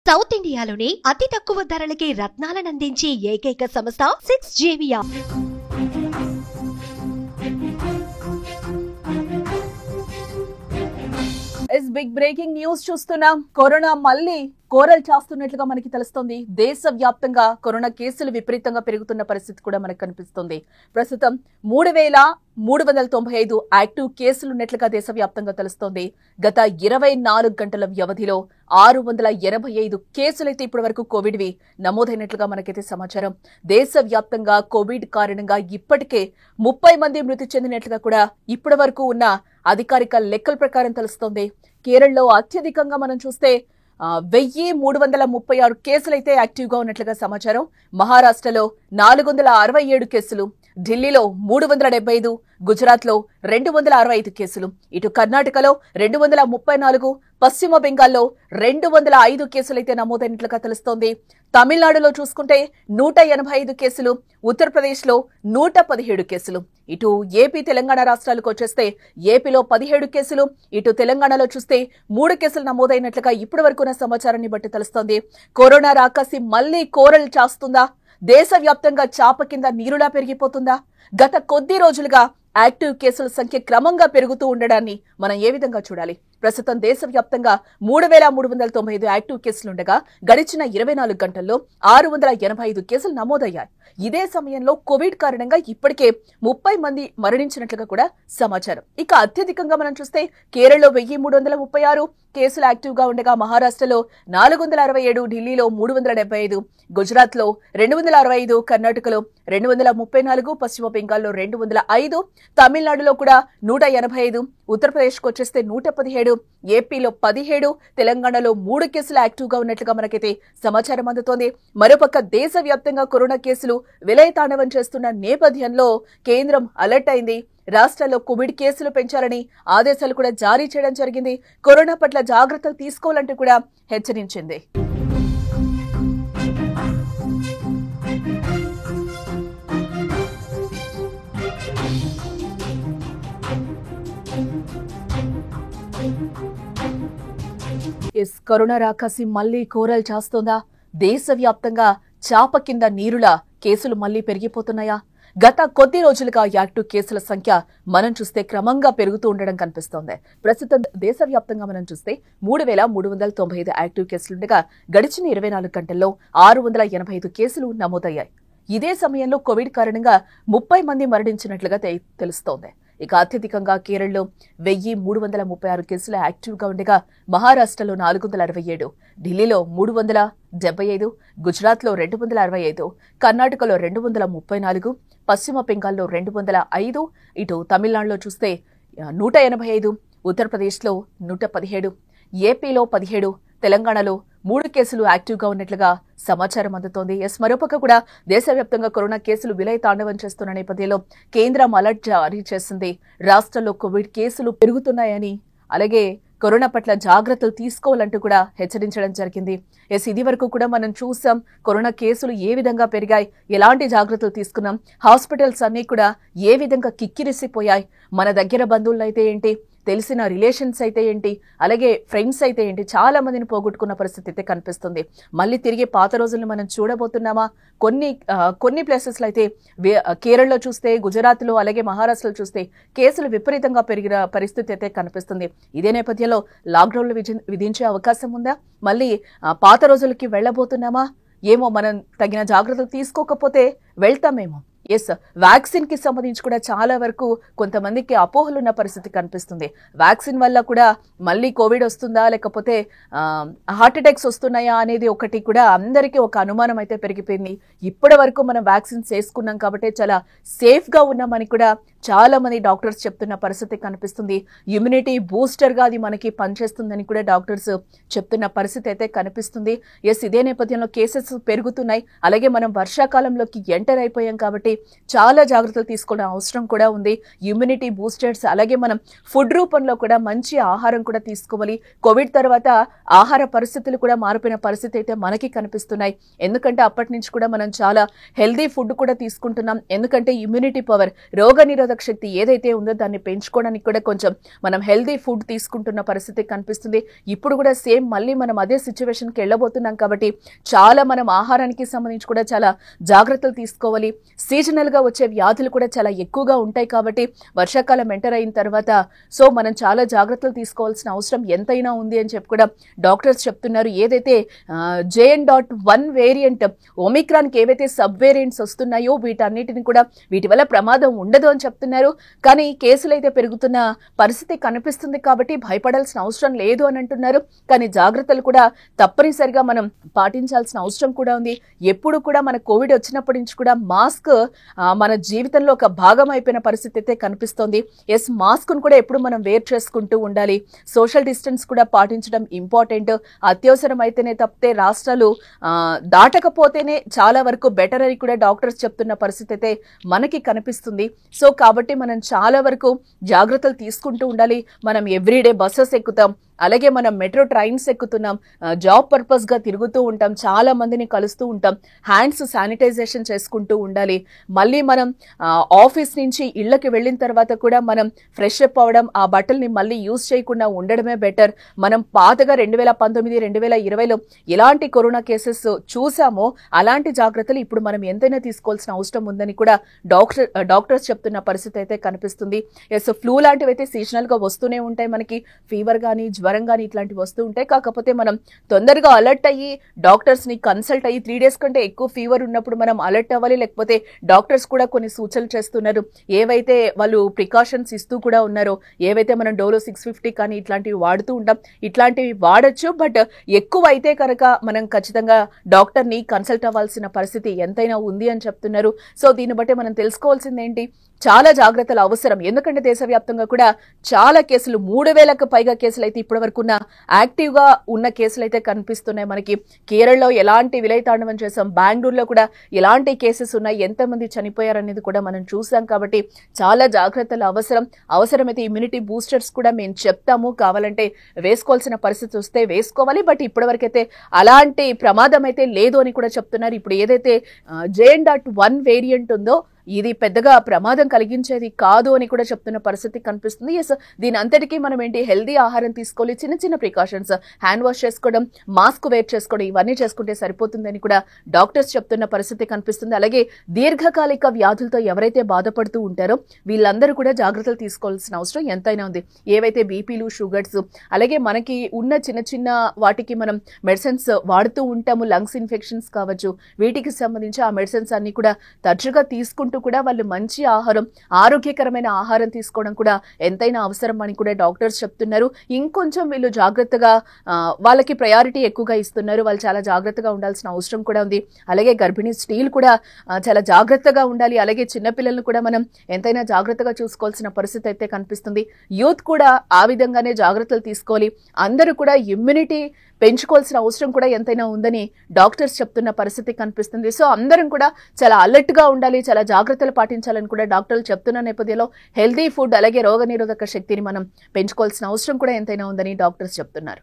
South ఇండియాలోని అతి తక్కువ ధరలకి రత్నాలనందించే ఏకైక సంస్థ 6JVR. బిగ్ బ్రేకింగ్ న్యూస్ చూస్తున్నాం. కరోనా మళ్ళీ కోరలు చాస్తున్నట్లుగా మనకి తెలుస్తోంది. దేశవ్యాప్తంగా కరోనా కేసులు విపరీతంగా పెరుగుతున్న పరిస్థితి కూడా మనకు కనిపిస్తుంది. ప్రస్తుతం 3,395 యాక్టివ్ కేసులు ఉన్నట్లుగా దేశవ్యాప్తంగా తెలుస్తోంది. గత 24 గంటల వ్యవధిలో 685 కేసులైతే ఇప్పటి వరకు కోవిడ్వి నమోదైనట్లుగా మనకైతే సమాచారం. దేశవ్యాప్తంగా కోవిడ్ కారణంగా ఇప్పటికే 30 మంది మృతి చెందినట్లుగా కూడా ఇప్పటి వరకు ఉన్న అధికారిక లెక్కల ప్రకారం తెలుస్తోంది. కేరళలో అత్యధికంగా మనం చూస్తే 1,336 కేసులైతే యాక్టివ్ గా ఉన్నట్లుగా సమాచారం. మహారాష్ట్రలో 467 కేసులు, ఢిల్లీలో 375, గుజరాత్ లో 265 కేసులు, ఇటు కర్ణాటకలో 234, పశ్చిమ బెంగాల్లో 205 కేసులైతే నమోదైనట్లుగా తెలుస్తోంది. తమిళనాడులో చూసుకుంటే 185 కేసులు, ఉత్తరప్రదేశ్ లో 117 కేసులు, ఇటు ఏపీ తెలంగాణ రాష్ట్రాలకు వచ్చేస్తే ఏపీలో 17 కేసులు, ఇటు తెలంగాణలో చూస్తే 3 కేసులు నమోదైనట్లుగా ఇప్పటి వరకున్న సమాచారాన్ని బట్టి తెలుస్తోంది. కరోనా రాకాసి మళ్లీ కోరలు చాస్తుందా? దేశవ్యాప్తంగా చాప కింద నీరులా పెరిగిపోతుందా? గత కొద్ది రోజులుగా యాక్టివ్ కేసుల సంఖ్య క్రమంగా పెరుగుతూ ఉండడాన్ని మనం ఏ విధంగా చూడాలి? ప్రస్తుతం దేశవ్యాప్తంగా 3,395 యాక్టివ్ కేసులుండగా గడిచిన 24 గంటల్లో 685 కేసులు నమోదయ్యాయి. ఇదే సమయంలో కోవిడ్ కారణంగా ఇప్పటికే 30 మంది మరణించినట్లుగా కూడా సమాచారం. ఇక అత్యధికంగా మనం చూస్తే కేరళలో 1,336 కేసులు యాక్టివ్ గా ఉండగా మహారాష్ట్రలో 467, ఢిల్లీలో 375, గుజరాత్ లో 265, కర్ణాటకలో 234, పశ్చిమ బెంగాల్లో 205, తమిళనాడులో కూడా 185, ఉత్తరప్రదేశ్ కు వచ్చేస్తే 117, ఏపీలో 17, తెలంగాణలో 3 కేసులు యాక్టివ్ గా ఉన్నట్లుగా మనకైతే సమాచారం అందుతోంది. మరోపక్క దేశవ్యాప్తంగా కరోనా కేసులు విలయతాండవం చేస్తున్న నేపథ్యంలో కేంద్రం అలర్ట్ అయింది. రాష్ట్రాల్లో కోవిడ్ కేసులు పెంచాలని ఆదేశాలు కూడా జారీ చేయడం జరిగింది. కరోనా పట్ల జాగ్రత్తలు తీసుకోవాలంటూ కూడా హెచ్చరించింది. కరోనా రాకాసి మళ్లీ కోరలు చాస్తోందా? దేశవ్యాప్తంగా చాప కింద నీరులా కేసులు మళ్లీ పెరిగిపోతున్నాయా? గత కొద్ది రోజులుగా యాక్టివ్ కేసుల సంఖ్య మనం చూస్తే క్రమంగా పెరుగుతూ ఉండడం కనిపిస్తోంది. ప్రస్తుతం దేశవ్యాప్తంగా మనం చూస్తే 3,395 యాక్టివ్ కేసులుండగా గడిచిన 24 గంటల్లో 685 కేసులు నమోదయ్యాయి. ఇదే సమయంలో కోవిడ్ కారణంగా 30 మంది మరణించినట్లుగా తెలుస్తోంది. ఇక అత్యధికంగా కేరళలో 1,336 కేసులు యాక్టివ్ గా ఉండగా మహారాష్ట్రలో 467, ఢిల్లీలో 375, గుజరాత్ లో 265, కర్ణాటకలో 234, పశ్చిమ బెంగాల్లో 205, ఇటు తమిళనాడులో చూస్తే 185, ఉత్తరప్రదేశ్ లో 117, ఏపీలో 17, తెలంగాణలో 3 కేసులు యాక్టివ్ గా ఉన్నట్లుగా సమాచారం అందుతోంది. మరోపక్క కూడా దేశవ్యాప్తంగా కరోనా కేసులు విలయతాండవం చేస్తున్న నేపథ్యంలో కేంద్రం అలర్ట్ జారీ చేసింది. రాష్ట్రంలో కోవిడ్ కేసులు పెరుగుతున్నాయని, అలాగే కరోనా పట్ల జాగ్రత్తలు తీసుకోవాలంటూ కూడా హెచ్చరించడం జరిగింది. ఇది వరకు కూడా మనం చూసాం కరోనా కేసులు ఏ విధంగా పెరిగాయి, ఎలాంటి జాగ్రత్తలు తీసుకున్నాం, హాస్పిటల్స్ అన్ని కూడా ఏ విధంగా కిక్కిరిసిపోయాయి, మన దగ్గర బంధువులు అయితే ఏంటి, తెలిసిన రిలేషన్స్ అయితే ఏంటి, అలాగే ఫ్రెండ్స్ అయితే ఏంటి, చాలా మందిని పోగొట్టుకున్న పరిస్థితి అయితే కనిపిస్తుంది. మళ్ళీ తిరిగి పాత రోజులను మనం చూడబోతున్నామా? కొన్ని ప్లేసెస్ లో అయితే కేరళలో చూస్తే, గుజరాత్ లో అలాగే మహారాష్ట్రలో చూస్తే కేసులు విపరీతంగా పెరిగిన పరిస్థితి అయితే కనిపిస్తుంది. ఇదే నేపథ్యంలో లాక్డౌన్లు విధించే అవకాశం ఉందా? మళ్ళీ పాత రోజులకి వెళ్లబోతున్నామా? ఏమో, మనం తగిన జాగ్రత్తలు తీసుకోకపోతే వెళ్తామేమో. వ్యాక్సిన్ కి సంబంధించి కూడా చాలా వరకు కొంతమందికి అపోహలు ఉన్న పరిస్థితి కనిపిస్తుంది. వ్యాక్సిన్ వల్ల కూడా మళ్ళీ కోవిడ్ వస్తుందా, లేకపోతే హార్ట్ అటాక్స్ వస్తున్నాయా అనేది ఒకటి కూడా అందరికీ ఒక అనుమానం అయితే పెరిగిపోయింది. ఇప్పటి వరకు మనం వ్యాక్సిన్స్ వేసుకున్నాం కాబట్టి చాలా సేఫ్ గా ఉన్నామని కూడా చాలా మంది డాక్టర్స్ చెప్తున్న పరిస్థితి కనిపిస్తుంది. ఇమ్యూనిటీ బూస్టర్ గా అది మనకి పనిచేస్తుందని కూడా డాక్టర్స్ చెప్తున్న పరిస్థితి అయితే కనిపిస్తుంది. ఇదే నేపథ్యంలో కేసెస్ పెరుగుతున్నాయి. అలాగే మనం వర్షాకాలంలోకి ఎంటర్ అయిపోయాం కాబట్టి చాలా జాగ్రత్తలు తీసుకోవడం అవసరం కూడా ఉంది. ఇమ్యూనిటీ బూస్టర్స్, అలాగే మనం ఫుడ్ రూపంలో కూడా మంచి ఆహారం కూడా తీసుకోవాలి. కోవిడ్ తర్వాత ఆహార పరిస్థితులు కూడా మారిపోయిన పరిస్థితి అయితే మనకి కనిపిస్తున్నాయి. ఎందుకంటే అప్పటి నుంచి కూడా మనం చాలా హెల్దీ ఫుడ్ కూడా తీసుకుంటున్నాం. ఎందుకంటే ఇమ్యూనిటీ పవర్, రోగ నిరోధక రోగనిరోధక శక్తి ఏదైతే ఉందో దాన్ని పెంచుకోవడానికి కూడా కొంచెం మనం హెల్దీ ఫుడ్ తీసుకుంటున్న పరిస్థితి కనిపిస్తుంది. ఇప్పుడు కూడా సేమ్ మళ్ళీ మనం అదే సిచ్యువేషన్కి వెళ్ళబోతున్నాం కాబట్టి చాలా మనం ఆహారానికి సంబంధించి కూడా చాలా జాగ్రత్తలు తీసుకోవాలి. సీజనల్గా వచ్చే వ్యాధులు కూడా చాలా ఎక్కువగా ఉంటాయి కాబట్టి వర్షాకాలం ఎంటర్ అయిన తర్వాత సో మనం చాలా జాగ్రత్తలు తీసుకోవాల్సిన అవసరం ఎంతైనా ఉంది అని చెప్పి కూడా డాక్టర్స్ చెప్తున్నారు. ఏదైతే JN.1 వేరియంట్ ఒమిక్రాన్కి ఏవైతే సబ్ వేరియంట్స్ వస్తున్నాయో వీటన్నిటిని కూడా వీటి వల్ల ప్రమాదం ఉండదు అని చెప్తున్నారు. కానీ కేసులు అయితే పెరుగుతున్న పరిస్థితి కనిపిస్తుంది కాబట్టి భయపడాల్సిన అవసరం లేదు అని అంటున్నారు. కానీ జాగ్రత్తలు కూడా తప్పనిసరిగా మనం పాటించాల్సిన అవసరం కూడా ఉంది. ఎప్పుడు కూడా మన కోవిడ్ వచ్చినప్పటి నుంచి కూడా మాస్క్ మన జీవితంలో ఒక భాగం అయిపోయిన పరిస్థితి అయితే కనిపిస్తోంది. ఎస్, మాస్క్ ను కూడా ఎప్పుడు మనం వేర్ చేసుకుంటూ ఉండాలి. సోషల్ డిస్టెన్స్ కూడా పాటించడం ఇంపార్టెంట్. అత్యవసరం అయితేనే తప్పితే రాష్ట్రాలు దాటకపోతేనే చాలా వరకు బెటర్ అని కూడా డాక్టర్స్ చెప్తున్న పరిస్థితి అయితే మనకి కనిపిస్తుంది. సో కాబట్టి మనం చాలా వరకు జాగ్రత్తలు తీసుకుంటూ ఉండాలి. మనం ఎవ్రీడే బస్సెస్ ఎక్కుతాం, అలాగే మనం మెట్రో ట్రైన్స్ ఎక్కుతున్నాం, జాబ్ పర్పస్ గా తిరుగుతూ ఉంటాం, చాలా మందిని కలుస్తూ ఉంటాం. హ్యాండ్స్ శానిటైజేషన్ చేసుకుంటూ ఉండాలి. మళ్ళీ మనం ఆఫీస్ నుంచి ఇళ్లకి వెళ్ళిన తర్వాత కూడా మనం ఫ్రెష్ అప్ అవ్వడం, ఆ బట్టల్ని మళ్ళీ యూజ్ చేయకుండా ఉండడమే బెటర్. మనం పాతగా 2019, 2020లో ఎలాంటి కరోనా కేసెస్ చూసామో అలాంటి జాగ్రత్తలు ఇప్పుడు మనం ఎంతైనా తీసుకోవాల్సిన అవసరం ఉందని కూడా డాక్టర్స్ చెప్తున్న పరిస్థితి అయితే కనిపిస్తుంది. ఎస్, ఫ్లూ లాంటివి అయితే సీజనల్ గా వస్తూనే ఉంటాయి. మనకి ఫీవర్ గానీ జ్వరం గానీ ఇట్లాంటివి వస్తూ ఉంటాయి. కాకపోతే మనం తొందరగా అలర్ట్ అయ్యి డాక్టర్స్ ని కన్సల్ట్ అయ్యి 3 days కంటే ఎక్కువ ఫీవర్ ఉన్నప్పుడు మనం అలర్ట్ అవ్వాలి. లేకపోతే డాక్టర్స్ కూడా కొన్ని సూచనలు చేస్తున్నారు. ఏవైతే వాళ్ళు ప్రికాషన్స్ ఇస్తూ కూడా ఉన్నారో, ఏవైతే మనం డోలో 650 కానీ ఇట్లాంటివి వాడుతూ ఉంటాం, ఇట్లాంటివి వాడచ్చు. బట్ ఎక్కువ అయితే కనుక మనం ఖచ్చితంగా డాక్టర్ ని కన్సల్ట్ అవ్వాల్సిన పరిస్థితి ఎంతైనా ఉంది అని చెప్తున్నారు. సో దీన్ని బట్టి మనం తెలుసుకోవాల్సింది ఏంటి, చాలా జాగ్రత్తలు అవసరం. ఎందుకంటే దేశవ్యాప్తంగా కూడా చాలా కేసులు 3000కు పైగా కేసులు అయితే ఇప్పటి వరకు యాక్టివ్ గా ఉన్న కేసులు అయితే కనిపిస్తున్నాయి. మనకి కేరళలో ఎలాంటి విలయతాండవం చేసాం, బెంగళూరులో కూడా ఎలాంటి కేసెస్ ఉన్నాయి, ఎంతమంది చనిపోయారు అనేది కూడా మనం చూసాం. కాబట్టి చాలా జాగ్రత్తలు అవసరమైతే ఇమ్యూనిటీ బూస్టర్స్ కూడా మేము చెప్తాము, కావాలంటే వేసుకోవాల్సిన పరిస్థితి వస్తే వేసుకోవాలి. బట్ ఇప్పటివరకైతే అలాంటి ప్రమాదం అయితే లేదు అని కూడా చెప్తున్నారు. ఇప్పుడు ఏదైతే JN.1 వేరియంట్ ఉందో ఇది పెద్దగా ప్రమాదం కలిగించేది కాదు అని కూడా చెప్తున్న పరిస్థితి కనిపిస్తుంది. ఎస్, దీని అంతటికీ మనం ఏంటి, హెల్దీ ఆహారం తీసుకోవాలి, చిన్న చిన్న ప్రికాషన్స్, హ్యాండ్ వాష్ చేసుకోవడం, మాస్క్ వేర్ చేసుకోవడం, ఇవన్నీ చేసుకుంటే సరిపోతుందని కూడా డాక్టర్స్ చెప్తున్న పరిస్థితి కనిపిస్తుంది. అలాగే దీర్ఘకాలిక వ్యాధులతో ఎవరైతే బాధపడుతూ ఉంటారో వీళ్ళందరూ కూడా జాగ్రత్తలు తీసుకోవాల్సిన అవసరం ఎంతైనా ఉంది. ఏవైతే బీపీలు, షుగర్స్, అలాగే మనకి ఉన్న చిన్న చిన్న వాటికి మనం మెడిసిన్స్ వాడుతూ ఉంటాము, లంగ్స్ ఇన్ఫెక్షన్స్ కావచ్చు, వీటికి సంబంధించి ఆ మెడిసిన్స్ అన్ని కూడా తరచుగా తీసుకుంటూ కూడా వాళ్ళు మంచి ఆహారం, ఆరోగ్యకరమైన ఆహారం తీసుకోవడం కూడా ఎంతైనా అవసరం అని కూడా డాక్టర్స్ చెప్తున్నారు. ఇంకొంచెం వీళ్ళు జాగ్రత్తగా వాళ్ళకి ప్రయారిటీ ఎక్కువగా ఇస్తున్నారు. వాళ్ళు చాలా జాగ్రత్తగా ఉండాల్సిన అవసరం కూడా ఉంది. అలాగే గర్భిణీ స్త్రీలు కూడా చాలా జాగ్రత్తగా ఉండాలి. అలాగే చిన్నపిల్లలను కూడా మనం ఎంతైనా జాగ్రత్తగా చూసుకోవాల్సిన పరిస్థితి అయితే కనిపిస్తుంది. యూత్ కూడా ఆ విధంగానే జాగ్రత్తలు తీసుకోవాలి. అందరూ కూడా ఇమ్యూనిటీ పెంచుకోవాల్సిన అవసరం కూడా ఎంతైనా ఉందని డాక్టర్స్ చెప్తున్న పరిస్థితి కనిపిస్తుంది. సో అందరం కూడా చాలా అలర్ట్ గా ఉండాలి, చాలా జాగ్రత్తలు పాటించాలని కూడా డాక్టర్లు చెప్తున్న నేపథ్యంలో హెల్దీ ఫుడ్, అలాగే రోగనిరోధక శక్తిని మనం పెంచుకోవాల్సిన అవసరం కూడా ఎంతైనా ఉందని డాక్టర్స్ చెప్తున్నారు.